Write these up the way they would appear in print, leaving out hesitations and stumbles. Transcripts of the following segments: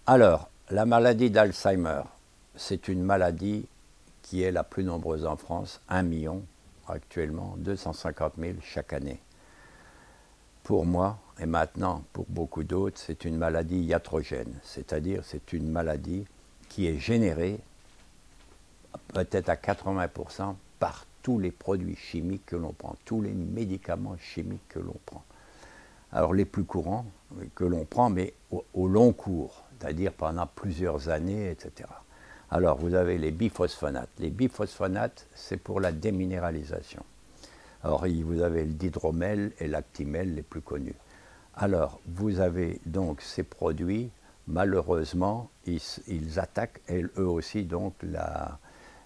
Alors, la maladie d'Alzheimer, c'est une maladie qui est la plus nombreuse en France, 1 million actuellement, 250 000 chaque année. Pour moi, et maintenant pour beaucoup d'autres, c'est une maladie iatrogène, c'est-à-dire c'est une maladie qui est générée peut-être à 80% par tous les produits chimiques que l'on prend, tous les médicaments chimiques que l'on prend. Alors les plus courants que l'on prend, mais au long cours, c'est-à-dire pendant plusieurs années, etc. Alors vous avez les biphosphonates. Les biphosphonates, c'est pour la déminéralisation. Alors vous avez le dihydromel et l'actimel les plus connus. Alors vous avez donc ces produits, malheureusement, ils attaquent eux aussi donc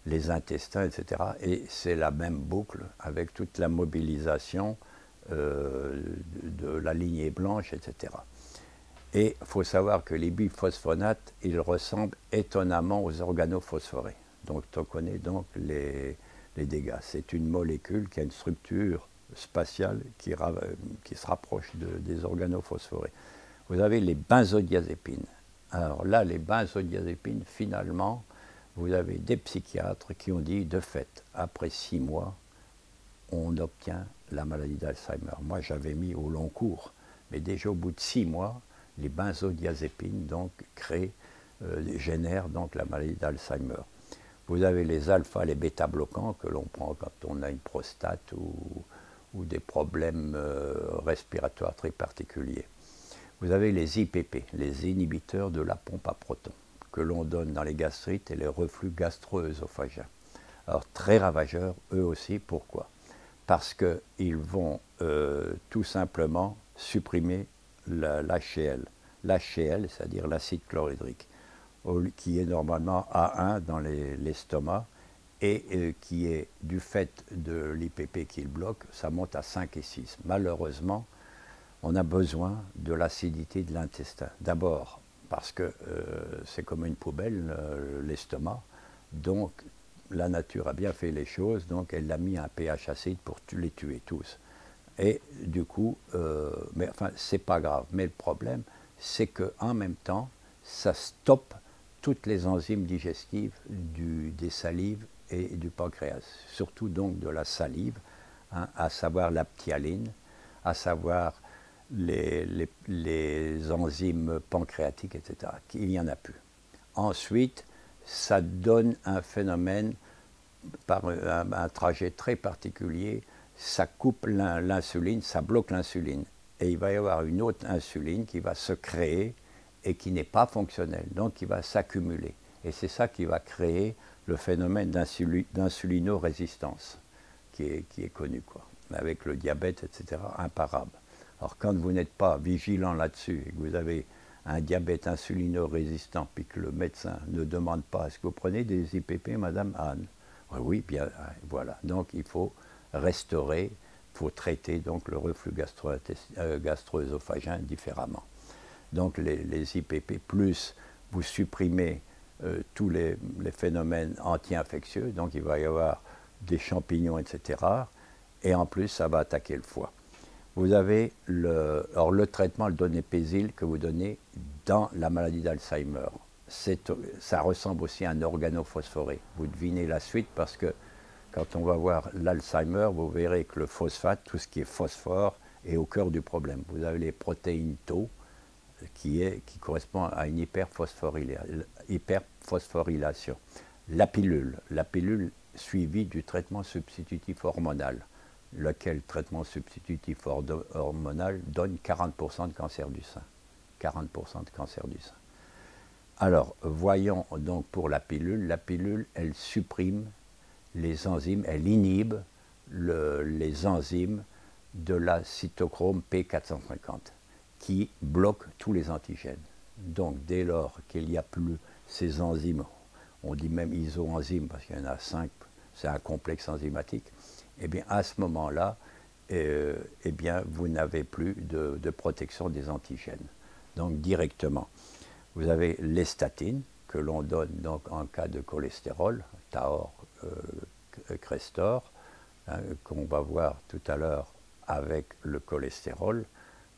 les intestins, etc. Et c'est la même boucle avec toute la mobilisation de la lignée blanche, etc. Et il faut savoir que les biphosphonates, ils ressemblent étonnamment aux organophosphorés. Donc on connaît donc les dégâts. C'est une molécule qui a une structure spatiale qui se rapproche des organophosphorés. Vous avez les benzodiazépines. Alors là, les benzodiazépines, finalement, vous avez des psychiatres qui ont dit, de fait, après 6 mois, on obtient la maladie d'Alzheimer. Moi, j'avais mis au long cours, mais déjà au bout de 6 mois, les benzodiazépines donc génèrent donc la maladie d'Alzheimer. Vous avez les alpha, les bêta-bloquants que l'on prend quand on a une prostate ou des problèmes respiratoires très particuliers. Vous avez les IPP, les inhibiteurs de la pompe à protons, que l'on donne dans les gastrites et les reflux gastro-œsophagiens. Alors très ravageurs, eux aussi, pourquoi? Parce qu'ils vont tout simplement supprimer l'HCl. L'HCl, c'est-à-dire l'acide chlorhydrique, qui est normalement A1 dans l'estomac et qui est, du fait de l'IPP qui le bloque, ça monte à 5 et 6. Malheureusement, on a besoin de l'acidité de l'intestin. D'abord, parce que c'est comme une poubelle, l'estomac, donc la nature a bien fait les choses, donc elle a mis un pH acide pour les tuer tous. Et du coup, mais enfin, c'est pas grave. Mais le problème, c'est qu'en même temps, ça stoppe toutes les enzymes digestives des salives et du pancréas, surtout donc de la salive, hein, à savoir la ptyaline, à savoir les enzymes pancréatiques, etc. Il n'y en a plus. Ensuite, ça donne un phénomène par un trajet très particulier, ça coupe l'insuline, ça bloque l'insuline. Et il va y avoir une autre insuline qui va se créer et qui n'est pas fonctionnelle, donc qui va s'accumuler. Et c'est ça qui va créer le phénomène d'insulinorésistance, qui est connu, quoi, avec le diabète, etc., imparable. Alors quand vous n'êtes pas vigilant là-dessus et que vous avez un diabète insulino-résistant, puis que le médecin ne demande pas, est-ce que vous prenez des IPP, Madame Anne? Oui, bien, voilà. Donc il faut restaurer, il faut traiter donc le reflux gastro-œsophagien différemment. Donc les IPP, plus vous supprimez tous les phénomènes anti-infectieux, donc il va y avoir des champignons, etc. Et en plus, ça va attaquer le foie. Vous avez le traitement, le donépézil que vous donnez dans la maladie d'Alzheimer. Ça ressemble aussi à un organophosphoré. Vous devinez la suite parce que quand on va voir l'Alzheimer, vous verrez que le phosphate, tout ce qui est phosphore, est au cœur du problème. Vous avez les protéines Tau qui correspond à une hyperphosphorylation. La pilule suivie du traitement substitutif hormonal, lequel traitement substitutif hormonal donne 40% de cancer du sein. 40% de cancer du sein. Alors, voyons donc pour la pilule, elle supprime les enzymes, elle inhibe les enzymes de la cytochrome P450, qui bloque tous les antigènes. Donc, dès lors qu'il n'y a plus ces enzymes, on dit même isoenzymes parce qu'il y en a 5, c'est un complexe enzymatique, et bien à ce moment-là, eh bien, vous n'avez plus de protection des antigènes. Donc directement, vous avez les statines que l'on donne donc en cas de cholestérol, Taor, Crestor, hein, qu'on va voir tout à l'heure avec le cholestérol.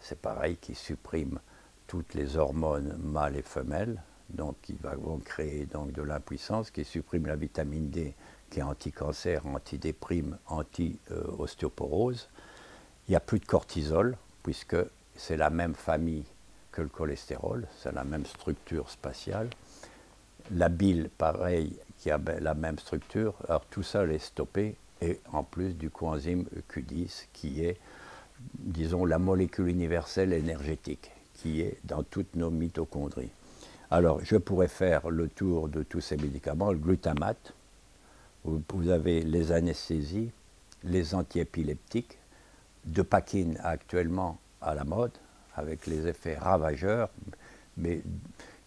C'est pareil, qui supprime toutes les hormones mâles et femelles, donc vont créer donc de l'impuissance, qui suppriment la vitamine D, qui est anti-cancer, anti-déprime, anti-ostéoporose. Il n'y a plus de cortisol, puisque c'est la même famille que le cholestérol, c'est la même structure spatiale. La bile, pareil, qui a la même structure. Alors tout ça est stoppé, et en plus du coenzyme Q10, qui est, disons, la molécule universelle énergétique, qui est dans toutes nos mitochondries. Alors, je pourrais faire le tour de tous ces médicaments. Le glutamate, vous avez les anesthésies, les antiépileptiques, Dopakine actuellement à la mode, avec les effets ravageurs, mais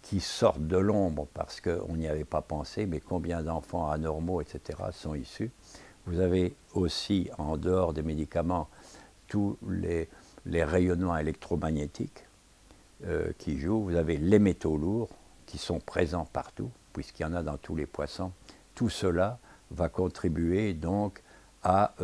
qui sortent de l'ombre parce qu'on n'y avait pas pensé, mais combien d'enfants anormaux, etc., sont issus. Vous avez aussi, en dehors des médicaments, tous les rayonnements électromagnétiques qui jouent. Vous avez les métaux lourds qui sont présents partout, puisqu'il y en a dans tous les poissons. Tout cela va contribuer donc à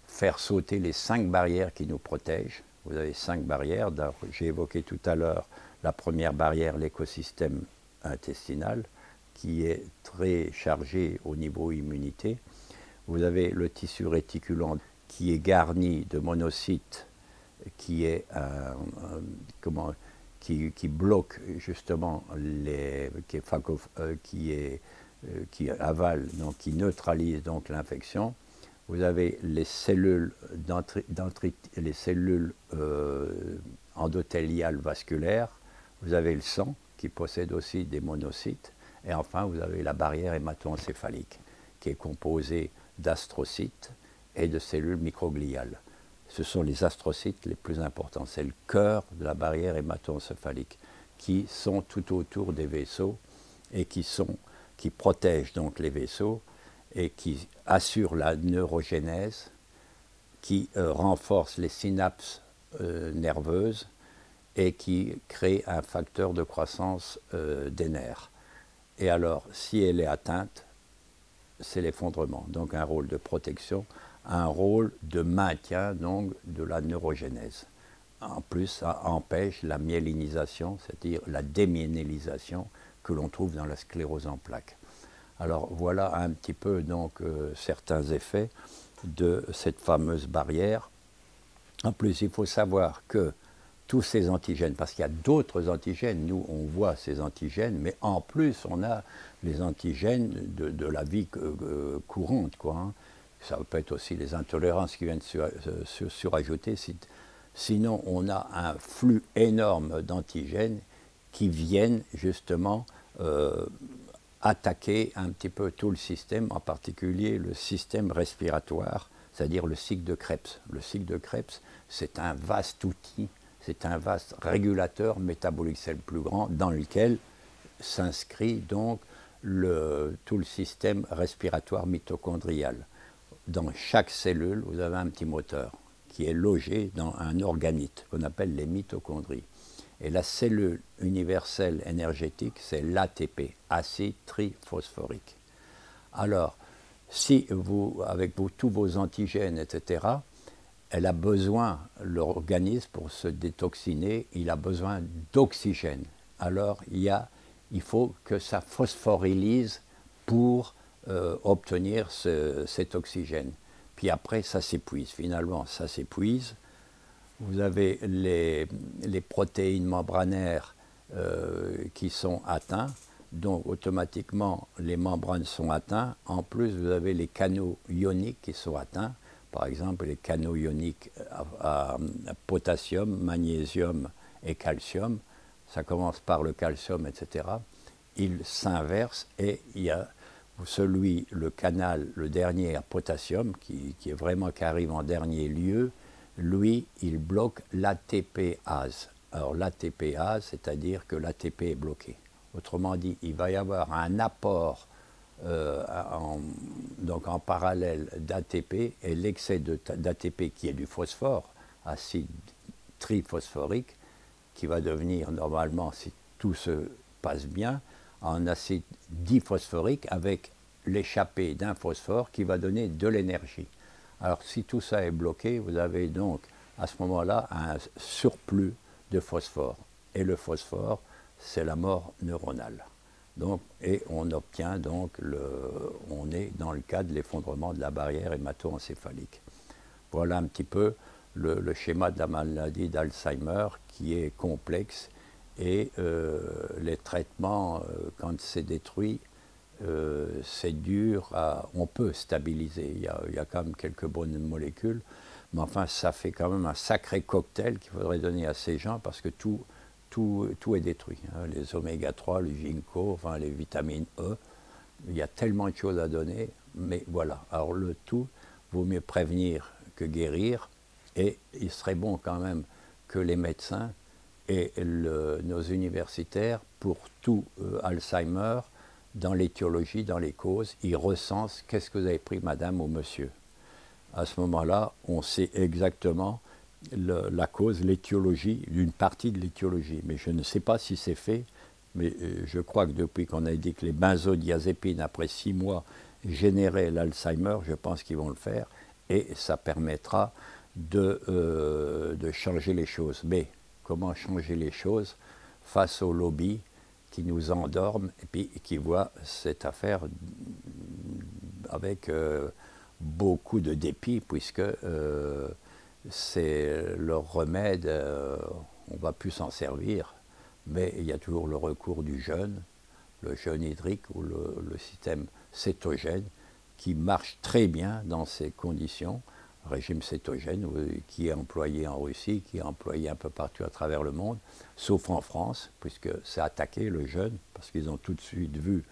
faire sauter les 5 barrières qui nous protègent. Vous avez 5 barrières. J'ai évoqué tout à l'heure la première barrière, l'écosystème intestinal, qui est très chargé au niveau immunité. Vous avez le tissu réticulant qui est garni de monocytes, qui est qui bloque justement qui avale, donc qui neutralise donc l'infection. Vous avez les cellules endothéliales vasculaires. Vous avez le sang qui possède aussi des monocytes. Et enfin, vous avez la barrière hémato-encéphalique qui est composée d'astrocytes et de cellules microgliales. Ce sont les astrocytes les plus importants. C'est le cœur de la barrière hémato-encéphalique qui sont tout autour des vaisseaux et qui protègent donc les vaisseaux et qui assurent la neurogénèse, qui renforcent les synapses nerveuses et qui créent un facteur de croissance des nerfs. Et alors, si elle est atteinte, c'est l'effondrement. Donc un rôle de protection, un rôle de maintien donc, de la neurogénèse. En plus, ça empêche la myélinisation, c'est-à-dire la démyélinisation que l'on trouve dans la sclérose en plaques. Alors voilà un petit peu donc certains effets de cette fameuse barrière. En plus, il faut savoir que tous ces antigènes, parce qu'il y a d'autres antigènes, nous on voit ces antigènes, mais en plus on a les antigènes de la vie courante, quoi, hein. Ça peut être aussi les intolérances qui viennent surajouter. Sinon, on a un flux énorme d'antigènes qui viennent justement attaquer un petit peu tout le système, en particulier le système respiratoire, c'est-à-dire le cycle de Krebs. Le cycle de Krebs, c'est un vaste outil, c'est un vaste régulateur métabolique, c'est le plus grand, dans lequel s'inscrit donc tout le système respiratoire mitochondrial. Dans chaque cellule, vous avez un petit moteur qui est logé dans un organite qu'on appelle les mitochondries. Et la cellule universelle énergétique, c'est l'ATP, acide triphosphorique. Alors, si vous, avec tous vos antigènes, etc., elle a besoin, l'organisme, pour se détoxiner, il a besoin d'oxygène. Alors, il faut que ça phosphorylise pour obtenir cet oxygène. Puis après, ça s'épuise. Finalement, ça s'épuise. Vous avez les protéines membranaires qui sont atteintes. Donc, automatiquement, les membranes sont atteintes. En plus, vous avez les canaux ioniques qui sont atteints. Par exemple, les canaux ioniques à potassium, magnésium et calcium. Ça commence par le calcium, etc. Il s'inverse et il y a le canal, le dernier à potassium, qui arrive en dernier lieu, lui, il bloque l'ATPase. Alors l'ATPase, c'est-à-dire que l'ATP est bloqué. Autrement dit, il va y avoir un apport donc en parallèle d'ATP et l'excès d'ATP qui est du phosphore, acide triphosphorique, qui va devenir normalement, si tout se passe bien, en acide diphosphorique avec l'échappée d'un phosphore qui va donner de l'énergie. Alors si tout ça est bloqué, vous avez donc à ce moment-là un surplus de phosphore. Et le phosphore c'est la mort neuronale. Donc, et on obtient donc, on est dans le cas de l'effondrement de la barrière hémato-encéphalique. Voilà un petit peu le schéma de la maladie d'Alzheimer qui est complexe et les traitements, quand c'est détruit, c'est dur, on peut stabiliser, il y a quand même quelques bonnes molécules, mais enfin ça fait quand même un sacré cocktail qu'il faudrait donner à ces gens parce que tout est détruit, hein. Les oméga 3, le ginkgo, enfin les vitamines E, il y a tellement de choses à donner, mais voilà, alors le tout, vaut mieux prévenir que guérir, et il serait bon quand même que les médecins et nos universitaires, pour tout Alzheimer, dans l'étiologie, dans les causes, ils recensent qu'est-ce que vous avez pris madame ou monsieur. À ce moment-là, on sait exactement la cause, l'étiologie, une partie de l'étiologie. Mais je ne sais pas si c'est fait, mais je crois que depuis qu'on a dit que les benzodiazépines, après 6 mois, généraient l'Alzheimer, je pense qu'ils vont le faire, et ça permettra de changer les choses. Mais comment changer les choses face aux lobbies qui nous endorment et puis qui voient cette affaire avec beaucoup de dépit, puisque c'est leur remède, on ne va plus s'en servir, mais il y a toujours le recours du jeûne, le jeûne hydrique ou le système cétogène qui marche très bien dans ces conditions, régime cétogène qui est employé en Russie, qui est employé un peu partout à travers le monde, sauf en France, puisque c'est attaqué le jeûne, parce qu'ils ont tout de suite vu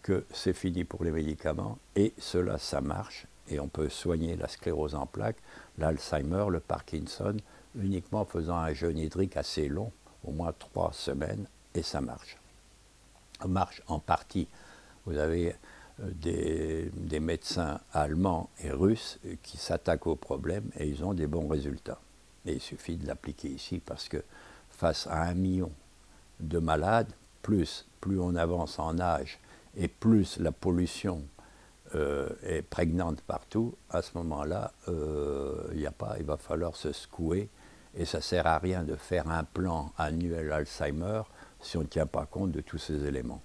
que c'est fini pour les médicaments, et cela, ça marche, et on peut soigner la sclérose en plaques, l'Alzheimer, le Parkinson, uniquement en faisant un jeûne hydrique assez long, au moins 3 semaines, et ça marche. Ça marche en partie. Vous avez des médecins allemands et russes qui s'attaquent au problème et ils ont des bons résultats. Et il suffit de l'appliquer ici parce que face à 1 million de malades, plus on avance en âge et plus la pollution est prégnante partout, à ce moment-là, il va falloir se secouer et ça ne sert à rien de faire un plan annuel Alzheimer si on ne tient pas compte de tous ces éléments.